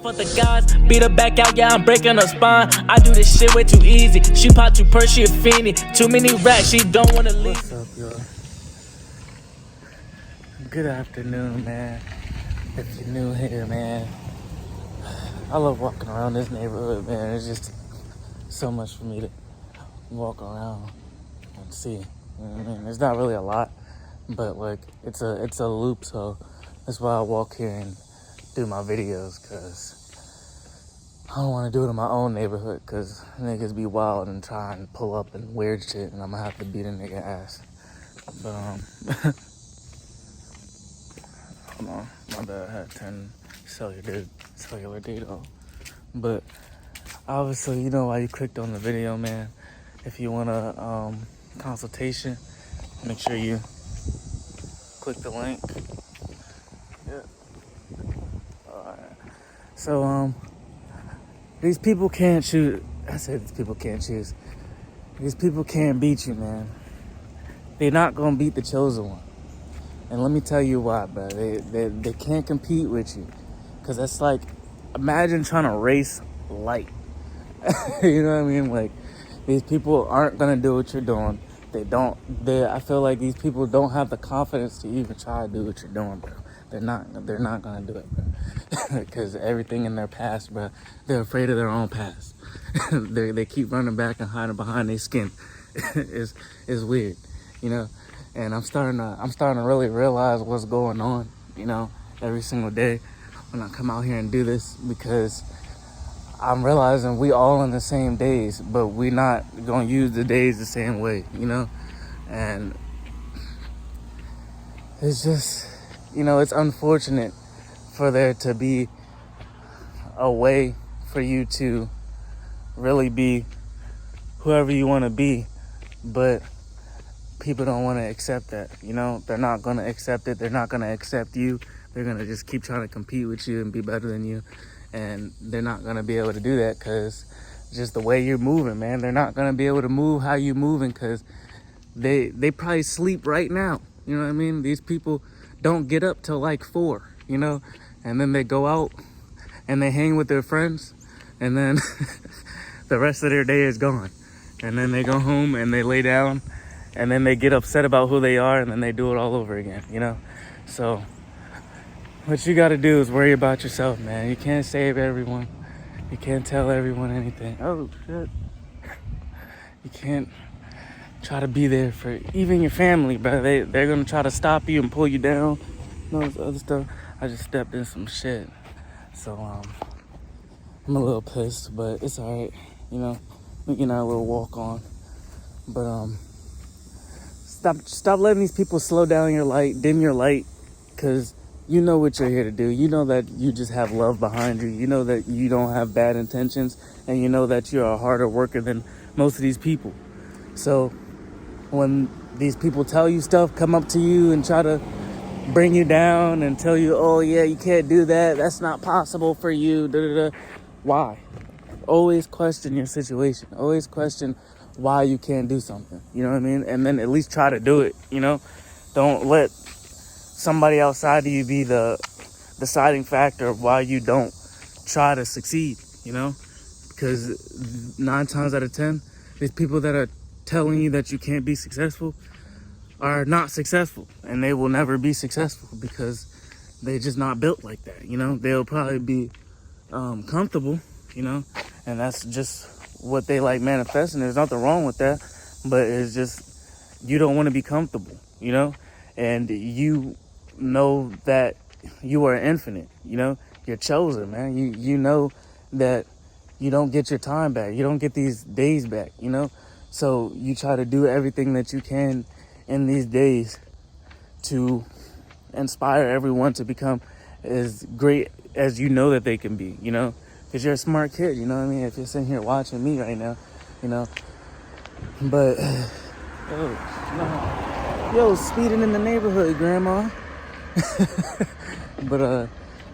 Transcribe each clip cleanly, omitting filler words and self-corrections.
For the guys, beat her back out, yeah, I'm breaking her spine. I do this shit way too easy. She pop too purse, she a fiend. Too many racks, she don't wanna leave. What's up, y'all? Good afternoon, man. If you're new here, man, I love walking around this neighborhood, man. It's just so much for me to walk around and see. You know what I mean? There's not really a lot, but like it's a loop, so that's why I walk here and do my videos, because I don't want to do it in my own neighborhood, because niggas be wild and try and pull up and weird shit, and I'm gonna have to beat a nigga ass. But hold on, my bad, I had to turn cellular data off. But obviously, you know why you clicked on the video, man. If you want a consultation, make sure you click the link. Yeah. Alright. So these people can't choose. I said these people can't choose. These people can't beat you, man. They're not gonna beat the chosen one. And let me tell you why, bro. They can't compete with you. Cause that's like, imagine trying to race light. You know what I mean? Like, these people aren't gonna do what you're doing. I feel like these people don't have the confidence to even try to do what you're doing, bro. They're not gonna do it, bro. Cause everything in their past, bro, they're afraid of their own past. They keep running back and hiding behind their skin. It's weird, you know? And I'm starting to really realize what's going on, you know, every single day when I come out here and do this, because I'm realizing we all in the same days, but we not gonna use the days the same way, you know? And it's just, you know, it's unfortunate for there to be a way for you to really be whoever you want to be, but people don't want to accept that, you know? They're not going to accept it. They're not going to accept you. They're going to just keep trying to compete with you and be better than you. And they're not going to be able to do that because just the way you're moving, man. They're not going to be able to move how you're moving because they probably sleep right now. You know what I mean? These people don't get up till like 4, you know? And then they go out and they hang with their friends. And then the rest of their day is gone. And then they go home and they lay down. And then they get upset about who they are, and then they do it all over again, you know? So what you got to do is worry about yourself, man. You can't save everyone. You can't tell everyone anything. Oh, shit. You can't try to be there for even your family, bro. They're going to try to stop you and pull you down. You know, this other stuff. I just stepped in some shit. So, I'm a little pissed, but it's all right. You know, we can have a little walk on. But, Stop letting these people slow down your light, dim your light, because you know what you're here to do. You know that you just have love behind you. You know that you don't have bad intentions, and you know that you're a harder worker than most of these people. So when these people tell you stuff, come up to you and try to bring you down and tell you, oh yeah, you can't do that, that's not possible for you, why? Always question your situation. Always question why you can't do something, you know what I mean? And then at least try to do it, you know? Don't let somebody outside of you be the deciding factor of why you don't try to succeed, you know? Because 9 times out of 10, these people that are telling you that you can't be successful are not successful, and they will never be successful because they're just not built like that, you know? They'll probably be comfortable, you know? And that's just what they like manifesting. There's nothing wrong with that, but it's just you don't want to be comfortable, you know? And you know that you are infinite, you know? You're chosen, man. You know that you don't get your time back. You don't get these days back, you know? So you try to do everything that you can in these days to inspire everyone to become as great as you know that they can be, you know? Because you're a smart kid, you know what I mean? If you're sitting here watching me right now, you know. But, yo, speeding in the neighborhood, Grandma. But,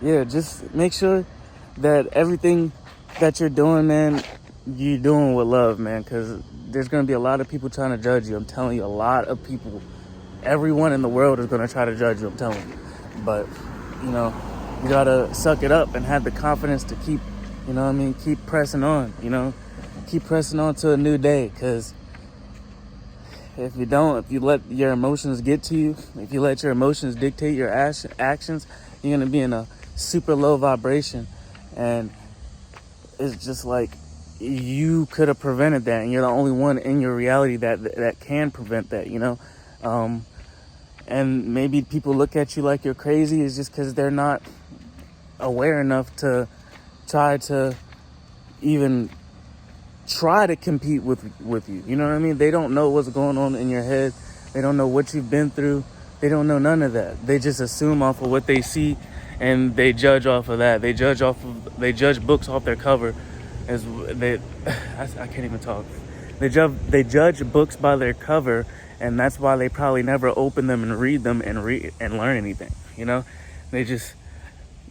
yeah, just make sure that everything that you're doing, man, you're doing with love, man. Because there's going to be a lot of people trying to judge you. I'm telling you, a lot of people. Everyone in the world is going to try to judge you, I'm telling you. But, you know, You gotta suck it up and have the confidence to keep, you know what I mean, keep pressing on, you know, keep pressing on to a new day. Because if you don't, if you let your emotions get to you, if you let your emotions dictate your actions, you're gonna be in a super low vibration. And it's just like, you could have prevented that, and you're the only one in your reality that can prevent that, you know. And maybe people look at you like you're crazy is just because they're not aware enough to try to even try to compete with you. You know what I mean? They don't know what's going on in your head. They don't know what you've been through. They don't know none of that. They just assume off of what they see, and they judge off of that. They judge books off their cover. I can't even talk. They judge books by their cover, and that's why they probably never open them and read them and learn anything. You know, they just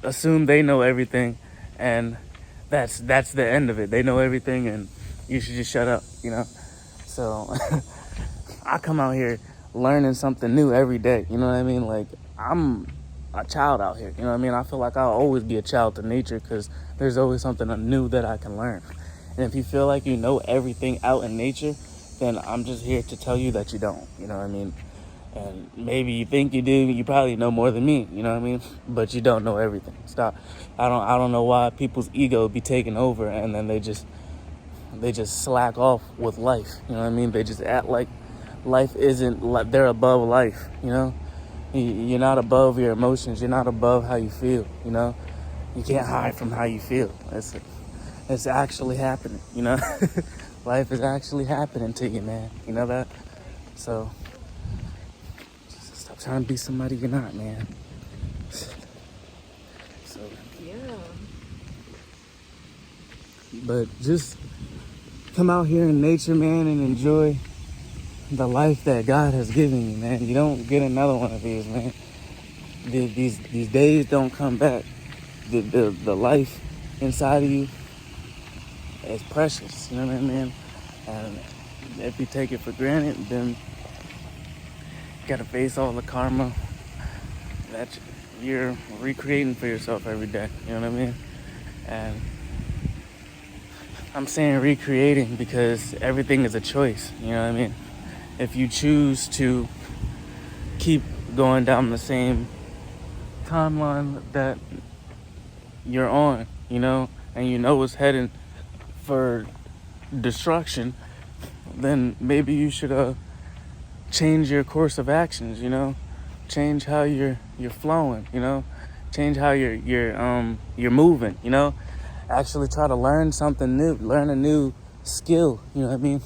assume they know everything, and that's the end of it. They know everything, and you should just shut up. You know, so I come out here learning something new every day. You know what I mean? Like, I'm a child out here. You know what I mean? I feel like I'll always be a child to nature, because there's always something new that I can learn. And if you feel like you know everything out in nature, then I'm just here to tell you that you don't. You know what I mean? And maybe you think you do. You probably know more than me. You know what I mean? But you don't know everything. Stop. I don't know why people's ego be taking over, and then they just slack off with life. You know what I mean? They just act like life isn't like they're above life. You know? You're not above your emotions. You're not above how you feel. You know? You can't hide from how you feel. It's actually happening. You know? Life is actually happening to you, man. You know that? So just stop trying to be somebody you're not, man. So Yeah. but just come out here in nature, man, and enjoy the life that God has given you, man. You don't get another one of these, man. These days don't come back. The life inside of you is precious, you know what I mean? And if you take it for granted, then you gotta face all the karma that you're recreating for yourself every day, you know what I mean? And I'm saying recreating because everything is a choice, you know what I mean? If you choose to keep going down the same timeline that you're on, you know, and you know it's heading for destruction, then maybe you should change your course of actions, you know, change how you're flowing, you know, change how you're moving, you know, actually try to learn something new, learn a new skill, you know what I mean,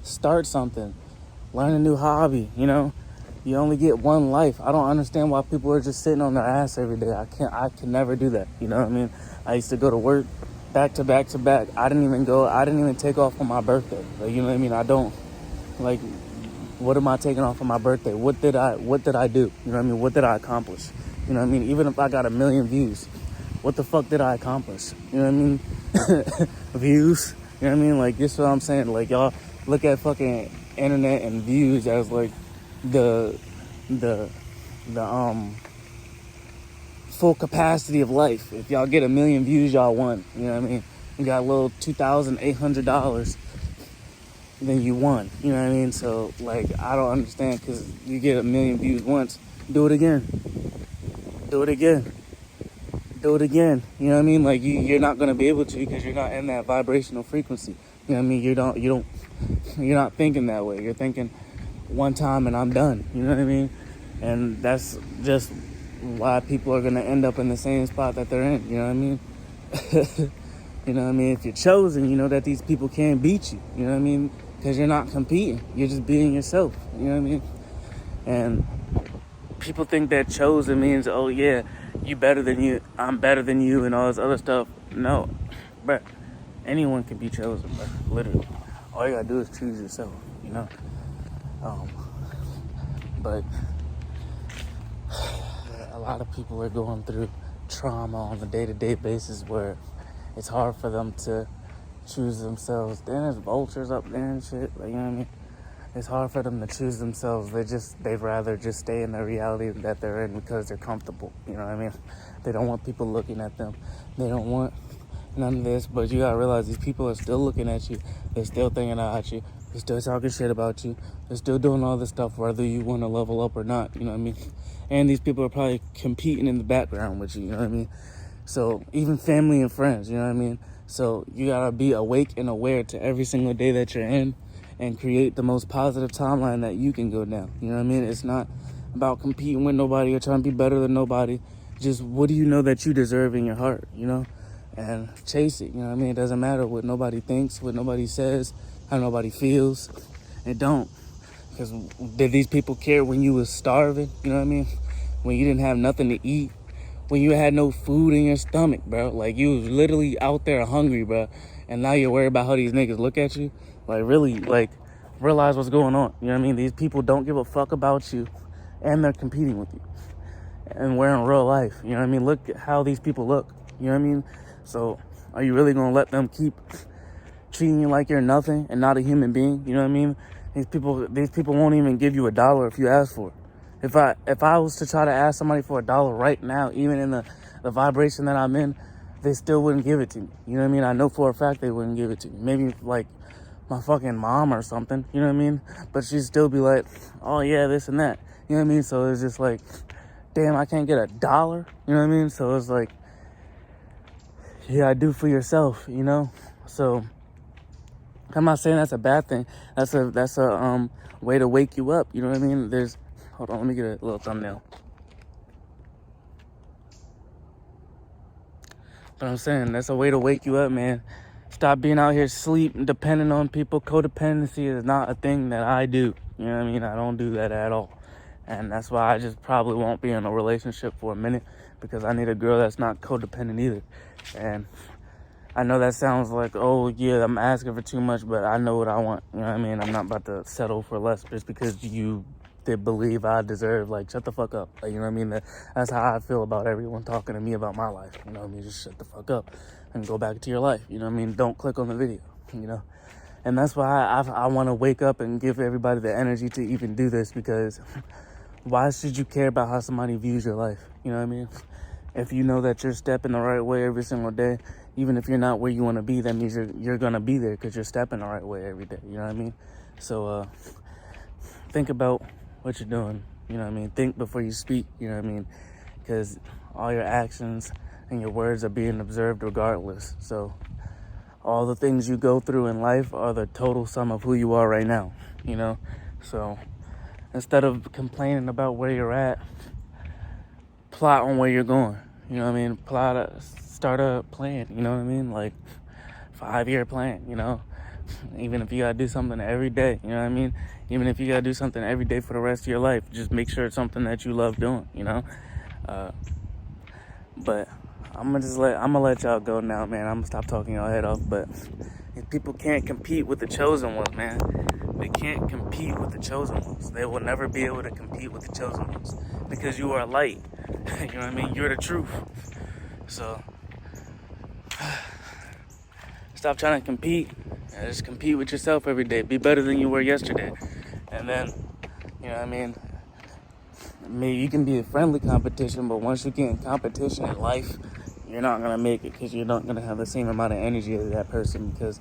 start something, learn a new hobby, you know. You only get one life. I don't understand why people are just sitting on their ass every day. I can never do that. You know what I mean? I used to go to work back to back to back. I didn't even take off on my birthday. Like, you know what I mean? I don't, like, what am I taking off on my birthday? What did I do? You know what I mean? What did I accomplish? You know what I mean? Even if I got 1 million views, what the fuck did I accomplish? You know what I mean? Views. You know what I mean? Like, this is what I'm saying. Like, y'all look at fucking internet and views as like the full capacity of life. If y'all get 1 million views, y'all won. You know what I mean? You got a little $2,800, then you won. You know what I mean? So, like, I don't understand, because you get 1 million views once, do it again. Do it again. Do it again. You know what I mean? Like, you're not gonna be able to, because you're not in that vibrational frequency. You know what I mean? You're not thinking that way. You're thinking one time and I'm done. You know what I mean? And that's just why people are gonna end up in the same spot that they're in. You know what I mean? You know what I mean? If you're chosen, you know that these people can't beat you. You know what I mean? Because you're not competing. You're just being yourself. You know what I mean? And people think that chosen means, oh yeah, you better than you, I'm better than you, and all this other stuff. No, but anyone can be chosen, bro. Literally, all you gotta do is choose yourself. You know. But a lot of people are going through trauma on a day-to-day basis where it's hard for them to choose themselves. Then there's vultures up there and shit, like, you know what I mean? it's hard for them to choose themselves. They'd rather just stay in the reality that they're in because they're comfortable. You know what I mean? They don't want people looking at them. They don't want none of this, but you gotta realize these people are still looking at you. They're still thinking about you. They're still talking shit about you. They're still doing all this stuff, whether you want to level up or not. You know what I mean? And these people are probably competing in the background with you. You know what I mean? So even family and friends, you know what I mean? So you gotta be awake and aware to every single day that you're in, and create the most positive timeline that you can go down. You know what I mean? It's not about competing with nobody or trying to be better than nobody. Just what do you know that you deserve in your heart, you know? And chase it, you know what I mean? It doesn't matter what nobody thinks, what nobody says, how nobody feels. It don't. Because did these people care when you was starving, you know what I mean? When you didn't have nothing to eat, when you had no food in your stomach, bro. Like, you was literally out there hungry, bro. And now you're worried about how these niggas look at you. Like, really, like, realize what's going on. You know what I mean? These people don't give a fuck about you, and they're competing with you. And we're in real life, you know what I mean? Look at how these people look, you know what I mean? So, are you really gonna let them keep treating you like you're nothing and not a human being? You know what I mean? These people won't even give you $1 if you ask for it. If I was to try to ask somebody for $1 right now, even in the vibration that I'm in, they still wouldn't give it to me. You know what I mean? I know for a fact they wouldn't give it to me. Maybe like my fucking mom or something, you know what I mean? But she'd still be like, oh yeah, this and that. You know what I mean? So it's just like, damn, I can't get $1. You know what I mean? So it's like, yeah, do for yourself, you know? So I'm not saying that's a bad thing. That's a way to wake you up, you know what I mean? Hold on, let me get a little thumbnail. But I'm saying that's a way to wake you up, man. Stop being out here sleep and depending on people. Codependency is not a thing that I do. You know what I mean? I don't do that at all. And that's why I just probably won't be in a relationship for a minute, because I need a girl that's not codependent either. And I know that sounds like, oh yeah, I'm asking for too much, but I know what I want. You know what I mean? I'm not about to settle for less just because you did believe I deserve. Like, shut the fuck up. Like, you know what I mean? That's how I feel about everyone talking to me about my life. You know what I mean? Just shut the fuck up and go back to your life. You know what I mean? Don't click on the video, you know? And that's why I want to wake up and give everybody the energy to even do this, because why should you care about how somebody views your life? You know what I mean? If you know that you're stepping the right way every single day, even if you're not where you want to be, that means you're going to be there because you're stepping the right way every day. You know what I mean? So think about what you're doing. You know what I mean? Think before you speak. You know what I mean? Because all your actions and your words are being observed regardless. So all the things you go through in life are the total sum of who you are right now. You know? So instead of complaining about where you're at, plot on where you're going. You know what I mean? Start a plan. You know what I mean? Like 5-year plan, you know? Even if you gotta do something every day, you know what I mean? Even if you gotta do something every day for the rest of your life, just make sure it's something that you love doing, you know? But I'm gonna let y'all go now, man. I'm gonna stop talking y'all head off. But if people can't compete with the chosen ones, man. They can't compete with the chosen ones. They will never be able to compete with the chosen ones, because you are light. You know what I mean? You're the truth. So stop trying to compete. Just compete with yourself every day. Be better than you were yesterday. And then, you know what I mean? Maybe you can be a friendly competition, but once you get in competition in life, you're not going to make it, because you're not going to have the same amount of energy as that person, because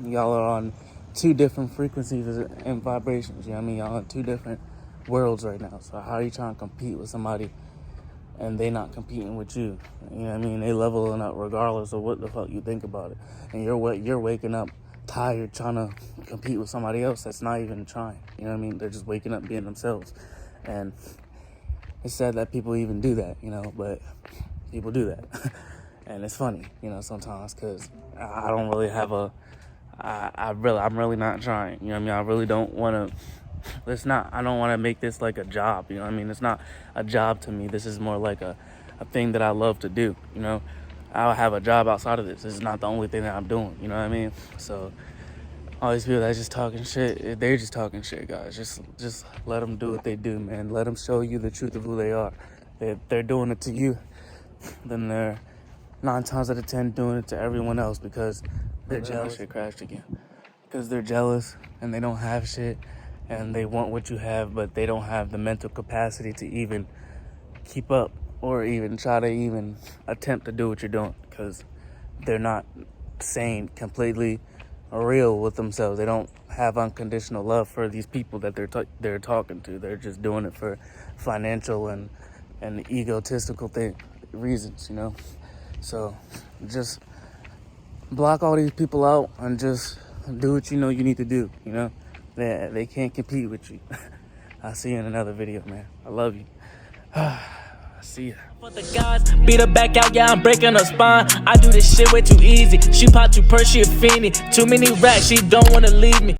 y'all are on 2 different frequencies and vibrations. You know what I mean? Y'all on 2 different worlds right now. So how are you trying to compete with somebody and they not competing with you? You know what I mean? They leveling up regardless of what the fuck you think about it. And you're waking up tired trying to compete with somebody else that's not even trying. You know what I mean? They're just waking up being themselves. And it's sad that people even do that, you know, but people do that. And it's funny, you know, sometimes, because I don't really have I'm really not trying. You know what I mean? I really don't want to, I don't want to make this like a job, you know what I mean? It's not a job to me. This is more like a thing that I love to do, you know? I'll have a job outside of this. This is not the only thing that I'm doing, you know what I mean? So all these people that's just talking shit, they're just talking shit, guys. Just let them do what they do, man. Let them show you the truth of who they are. They're doing it to you, then they're 9 times out of 10 doing it to everyone else, because they're jealous. Shit crashed again. Because they're jealous and they don't have shit, and they want what you have, but they don't have the mental capacity to even keep up or even try to even attempt to do what you're doing, because they're not sane, completely real with themselves. They don't have unconditional love for these people that they're talking to. They're just doing it for financial and egotistical reasons, you know. So just block all these people out and just do what you know you need to do, you know. They can't compete with you. I'll see you in another video, man. I love you. See ya. For the guys, beat her back out, yeah, I'm breaking her spine. I do this shit way too easy. She pop too purse, she a fiendie. Too many racks, she don't wanna leave me.